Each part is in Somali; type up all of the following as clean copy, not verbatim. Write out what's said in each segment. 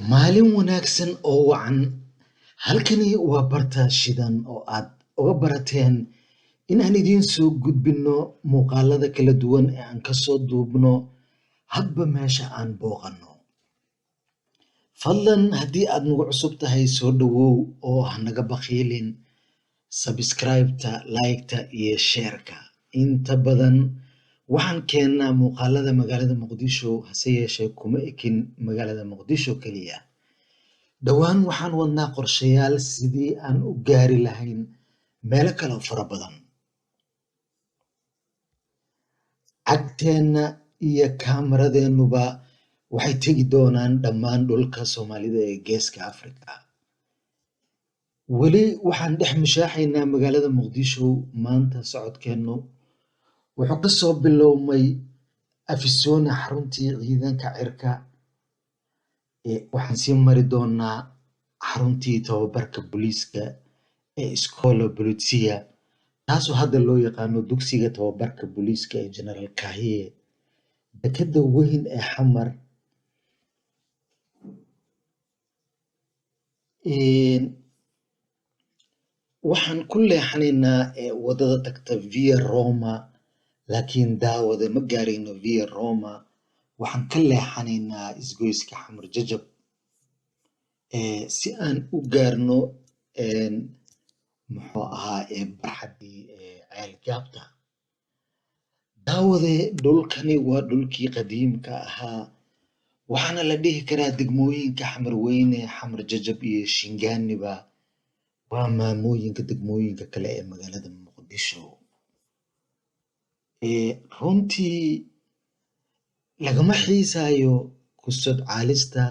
Maalin wanaagsan oo wacan. Halkani waa barta shidan oo aad uga barateen in aan idiin soo gudbinno muuqaalada kala duwan ee aan ka soo duubno hadba meesha aan booqanno. Fadlan haddii aad nagu cusub tahay soo dhawow oo ha naga bakhiilin subscribe-ta, like-ta iyo share-ka. Inta badan waxaan keennaa muuqaalada magaalada Muqdisho, hase yeeshee kuma ekin magaalada Muqdisho keliya. Dhowaan waxaan wadnaa qorshayaal sidii aan u gaari lahayn meelo kale oo fara badan. Cagteenna iyo kaamaradeennuba waxay tegi doonaan dhammaan dhulka Soomaalida ee Geeska Afrika. Weli waxaan dhex mushaaxaynaa magaalada Muqdisho. Maanta socodkeennu wuxuu ka soo bilowmay Afisona, xaruntii ciidanka cirka. Waxaan sii mari doonaa xaruntii tababarka booliiska ee Scola Polizia, taasoo hadda loo yaqaano dugsiga tababarka booliiska ee General Kahiye. Dekedda weyn ee Xamar, waxaan ku leexanaynaa wadada tagta Via Roma, laakiin daawada ma gaarayno Via Roma. Waxaan ka leexanaynaa isgoyska Xamar Jajab si aan u gaarno barxaddii Ceel Gaabta. Daawade dhulkani waa dhulkii qadiimka ahaa, waxaana la dhihi karaa degmooyinka Xamar Weyne, Xamar Jajab iyo Shingaaniba waa maamooyinka degmooyinka kale ee magaalada Muqdisho. Runtii lagama xiisaayo ku sodcaalista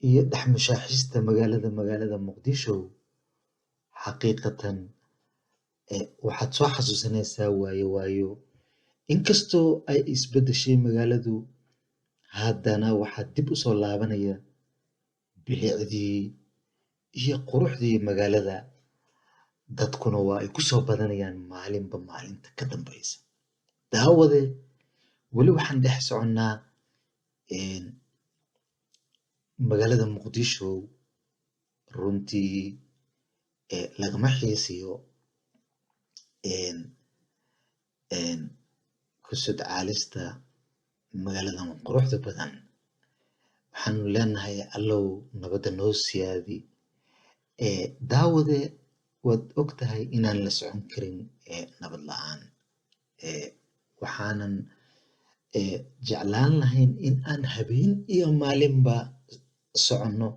iyo dhex mushaaxista magaalada Muqdisho. Xaqiiqatan waxaad soo xasuusanaysaa waayo. Inkastoo ay isbedeshay magaaladu, haddana waxaa dib u soo laabanaya bilicdii iyo quruxdii magaalada. Dadkuna waa ay ku soo badanayaan maalinba maalinta ka dambaysa. Daawade weli waxaan dhex soconnaa magaalada Muqdisho. Runtii lagama xiisiyo ku sodcaalista magaaladan quruxda badan. Waxaanu leenahay allow nabadda noo siyaadi. Daawade waad ogtahay inaan la socon karin nabad la'aan. Waxaanan jeclaan lahayn in aan habeen iyo maalinba soconno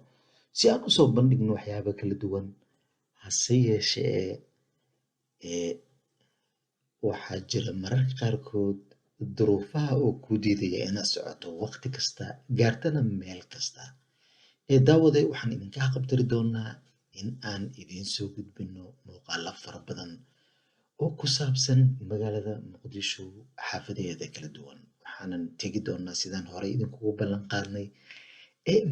si aan u soo bandhigno waxyaabo kala duwan. Hase yeeshee waxaa jira mararka qaarkood duruufaha oo kuu diidaya inaad socoto waqti kasta, gaartana meel kasta. Daawade waxaan idinka qabtiri doonaa in aan idiin soo gudbinno muuqaalo fara badan oo ku saabsan magaalada Muqdisho xaafadeeda kala duwan. Waxaanan tegi doonaa sidaan horey idinkugu ballan qaadnay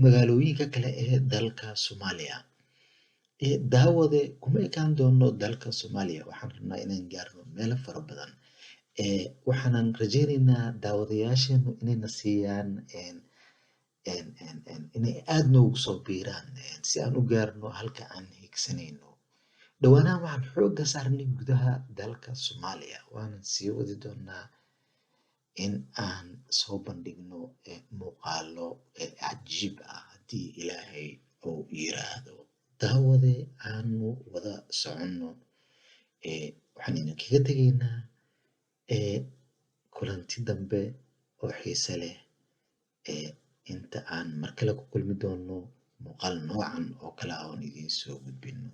magaalooyinka kale ee dalka Soomaaliya. Daawade kuma ekaan doono dalka Soomaaliya, waxaan rabnaa inaan gaarno meelo fara badan. Waxaanan rajaynaynaa daawadayaasheenu inayna siiyaan inay aad noogu soo biiraan si aan u gaarno halka aan higsanayno. Dhowaanahan waxaan xoogga saarnay gudaha dalka Soomaaliya, waanan sii wadi doonaa in aan soo bandhigno muuqaalo cajiib ah haddii Ilaahay uu yiraahdo. Daawade aanu wada soconno. Waxaan idinkaga tegaynaa kulanti dambe oo xiise leh. Inta aan mar kale ku kulmi doono muuqaal noocan oo kale ah oon idiin soo gudbinno.